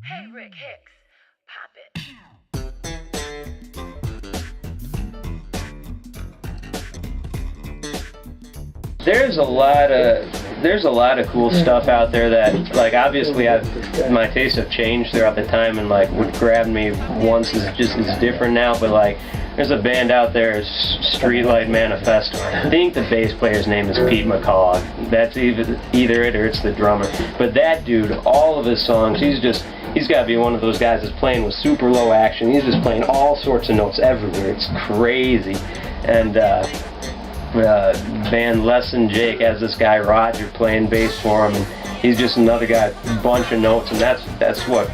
Hey, Rick Hicks, pop it. There's a lot of cool stuff out there that, like, obviously my tastes have changed throughout the time, and like what grabbed me once is different now. But like, there's a band out there, Streetlight Manifesto. I think the bass player's name is Pete McCall. That's either it or it's the drummer. But that dude, all of his songs, he's got to be one of those guys that's playing with super low action. He's just playing all sorts of notes everywhere. It's crazy. And band Les and Jake has this guy Roger playing bass for him, and he's just another guy, bunch of notes, and that's what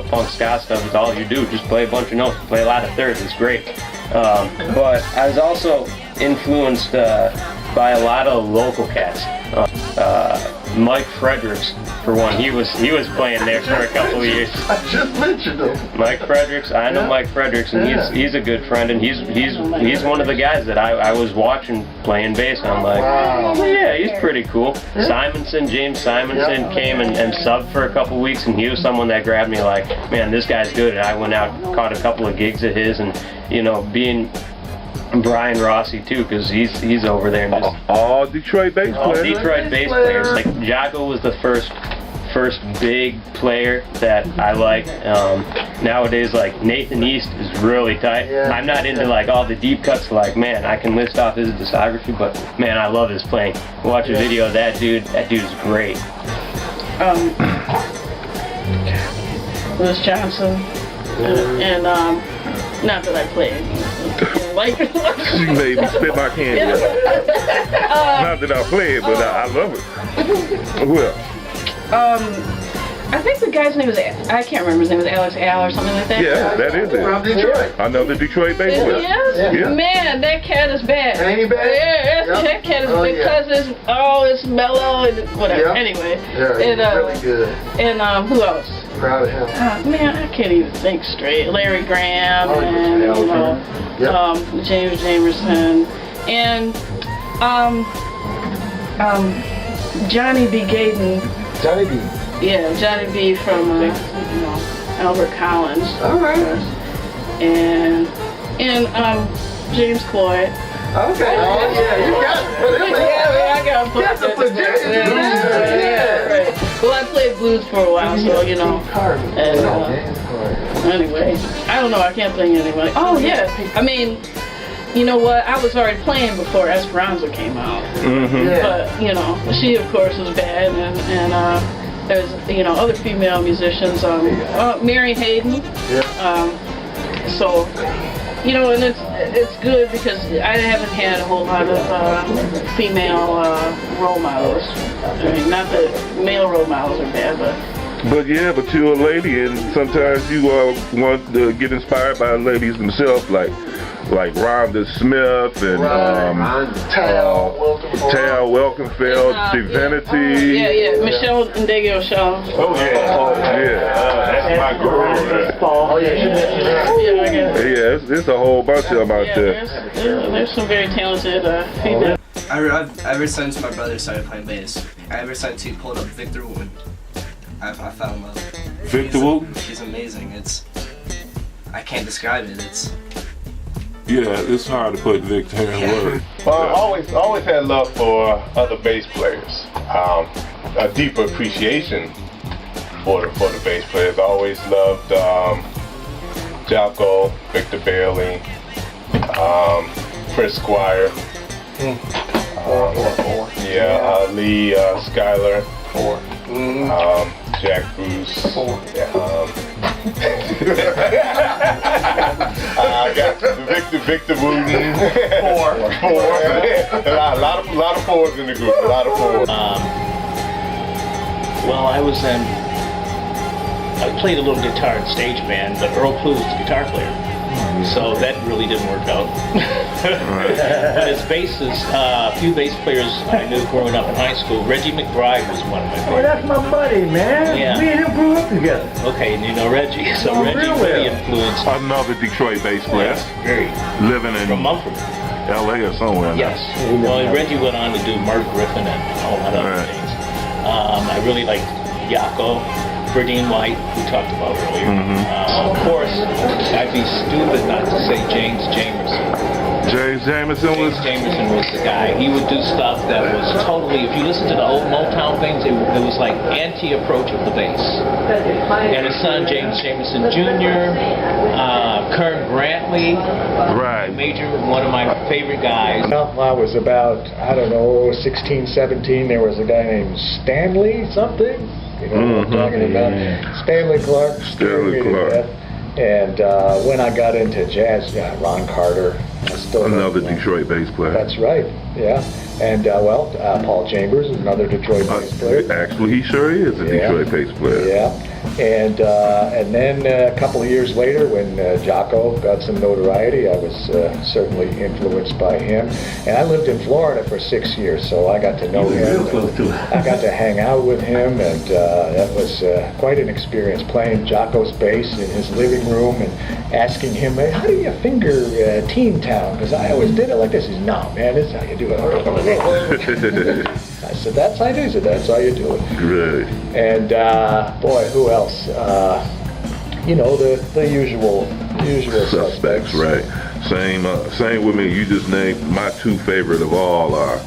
punk ska stuff is. All you do, just play a bunch of notes, play a lot of thirds. It's great. But I was also influenced by a lot of local cats. Mike Fredericks, for one, he was playing there for a couple of years. I just mentioned him. Mike Fredericks, I know Mike Fredericks, and he's a good friend, and he's one of the guys that I was watching playing bass, and I'm like, oh yeah, he's pretty cool. James Simonson came and subbed for a couple weeks, and he was someone that grabbed me like, man, this guy's good. And I went out, caught a couple of gigs of his, and being Brian Rossi too, because he's over there and just all Detroit bass players. All Detroit bass players. Like Jago was the first big player that I liked. Nowadays, like Nathan East is really tight. Yeah. I'm not into like all the deep cuts. Like, man, I can list off his discography, but man, I love his playing. Watch a video of that dude. That dude's great. Louis Johnson, and not that I played. Like, She made me spit my candy. Not that I play it, but I love it. Who else? I think the guy's name was, I can't remember his name, was Alex Al or something like that. Yeah, that is it. From Detroit. Another Detroit bass player. Yes? Yeah. Man, that cat is bad. Ain't he bad? Yeah, that cat is because it's mellow and whatever. Yep. Anyway. Yeah, he's And, really good. And who else? Proud of him. Man, I can't even think straight. Larry Graham and James Jamerson and Johnny B. Gayden. Johnny B. Yeah, Johnny B. from Albert Collins. All right. And James Cloyd. Okay. Oh yeah, you got it. Yeah, I got to put That's a Virginia. Yeah, right. Well, I played blues for a while, so and anyway, I don't know. I can't think of anybody. Oh yeah, I mean, you know what? I was already playing before Esperanza came out. But she of course was bad, and there's other female musicians. Mary Hayden. So. And it's good because I haven't had a whole lot of female role models. I mean, not that male role models are bad, But you're a lady, and sometimes you want to get inspired by ladies themselves, like Rhonda Smith and Tal Welkenfeld, Divinity. Yeah, Michelle Ndego Shaw. Oh yeah. That's my girl. Oh yeah. Yeah, it's a whole bunch of them out there. There's some very talented female. Ever since my brother started playing bass, ever since he pulled up Victor Wooten, I fell in love. Victor Wooten? She's amazing. I can't describe it. Yeah, it's hard to put Victor in words. Well, I always had love for other bass players. A deeper appreciation for the bass players. I always loved Jocko, Victor Bailey, Chris Squire, Lee Schuyler, Jack Bruce. I got Victor Wooten. Four. A lot of fours in the group. A lot of fours. Well, I played a little guitar in stage band, but Earl Pooh was the guitar player. So that really didn't work out. But as bassists, a few bass players I knew growing up in high school, Reggie McBride was one of my favorites. Oh, that's my buddy, man. Yeah. Me and him grew up together. Okay, and you know Reggie. So Reggie really influenced. Another Detroit bass player. Very. Living in From Mumford. LA or somewhere. Yes. Well, Reggie went on to do Mark Griffin and all that other things. I really liked Yako. Berdine White, we talked about earlier. Of course, I'd be stupid not to say James Jamerson. James Jamerson was. James Jamerson was the guy. He would do stuff that was totally, if you listen to the old Motown things, it was like anti-approach of the bass. And his son, James Jamerson Jr., Kern Brantley, Right. one of my favorite guys. Well, I was about, I don't know, 16, 17. There was a guy named Stanley something. You know what I'm talking about? Stanley Clark. Stanley Clark. And when I got into jazz, Ron Carter. Another Detroit bass player. That's right, yeah. And Paul Chambers is another Detroit bass player. Actually, he sure is a Detroit bass player. Yeah. And then a couple of years later, when Jocko got some notoriety, I was certainly influenced by him. And I lived in Florida for 6 years, so I got to know him. Real close to it. I got to hang out with him, and that was quite an experience, playing Jocko's bass in his living room and asking him, "Hey, how do you finger Teen Town? Because I always did it like this." He said, "No, man, this is how you do it." I said, "That's how you do it." He said, "That's how you do it." Good. And boy, who else? You know, the usual suspects. Right. Same with me. You just named my two favorite of all are,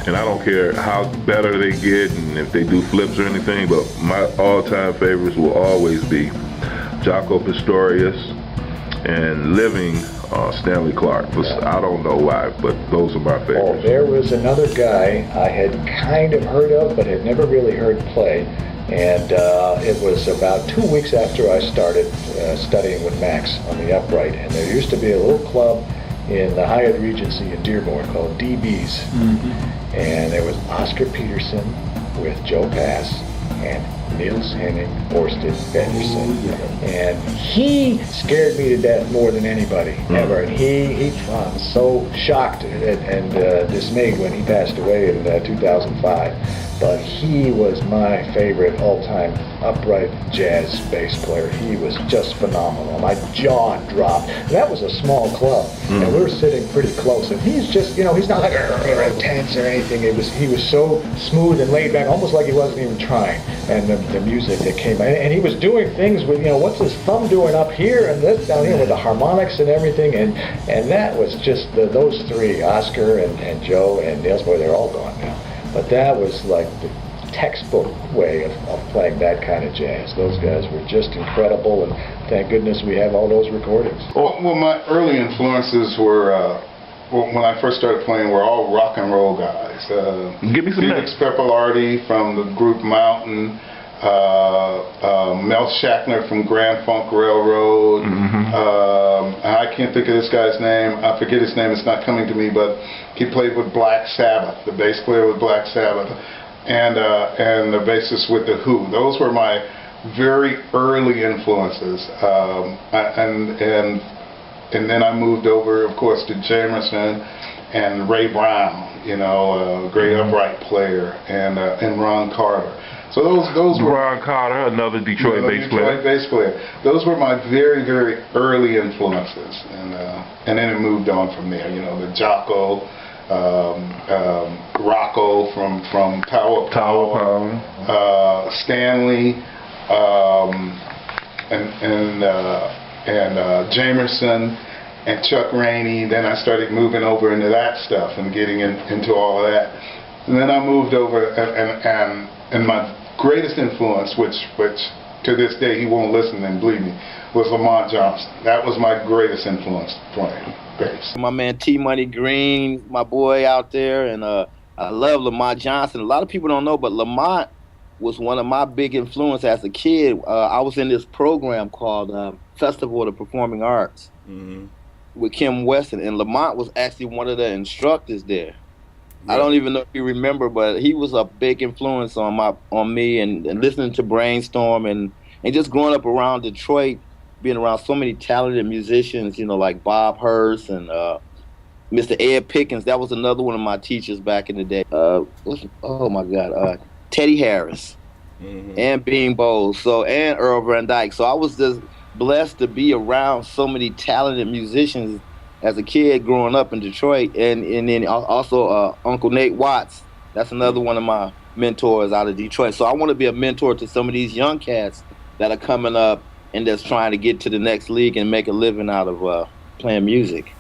and I don't care how better they get and if they do flips or anything, but my all-time favorites will always be Jaco Pastorius and living Stanley Clark. I don't know why, but those are my favorites. Oh, there was another guy I had kind of heard of, but had never really heard play. And it was about 2 weeks after I started studying with Max on the upright. And there used to be a little club in the Hyatt Regency in Dearborn called DB's. And there was Oscar Peterson with Joe Pass and Niels Henning Orsted Pedersen. And he scared me to death more than anybody ever. And he was so shocked and dismayed when he passed away in 2005. But he was my favorite all-time upright jazz bass player. He was just phenomenal. My jaw dropped. And that was a small club, and we were sitting pretty close. And he's just, you know, he's not like intense or anything. He was so smooth and laid back, almost like he wasn't even trying. And the music that came, and he was doing things with, you know, what's his thumb doing up here and this down here with the harmonics and everything. And that was just those three, Oscar and Joe and Niels. Boy, they're all gone now. But that was like the textbook way of playing that kind of jazz. Those guys were just incredible, and thank goodness we have all those recordings. Well, my early influences were, when I first started playing, were all rock and roll guys. Give me some Felix Peppalardi from the group Mountain, Mel Shackner from Grand Funk Railroad. I can't think of this guy's name. I forget his name. It's not coming to me, but he played with Black Sabbath, the bass player with Black Sabbath, and the bassist with The Who. Those were my very early influences. And then I moved over, of course, to Jamerson and Ray Brown, you know, a great upright player, and Ron Carter. So those were Ron Carter, another Detroit bass player. Detroit bass player. Those were my very, very early influences, and then it moved on from there. You know, the Jocko, Rocco from Tower Power, Stanley, and Jamerson and Chuck Rainey. Then I started moving over into that stuff and getting into all of that. And then I moved over and my greatest influence, which to this day he won't listen and believe me, was Lamont Johnson. That was my greatest influence playing bass. My man T Money Green, my boy out there, and I love Lamont Johnson. A lot of people don't know, but Lamont was one of my big influences as a kid. I was in this program called Festival of the Performing Arts with Kim Weston, and Lamont was actually one of the instructors there. I don't even know if you remember, but he was a big influence on me and listening to Brainstorm and just growing up around Detroit, being around so many talented musicians, you know, like Bob Hurst and Mr. Ed Pickens. That was another one of my teachers back in the day. Teddy Harris and Bean Bowles, and Earl Van Dyke. So I was just blessed to be around so many talented musicians as a kid growing up in Detroit, and then also Uncle Nate Watts. That's another one of my mentors out of Detroit. So I want to be a mentor to some of these young cats that are coming up and that's trying to get to the next league and make a living out of playing music.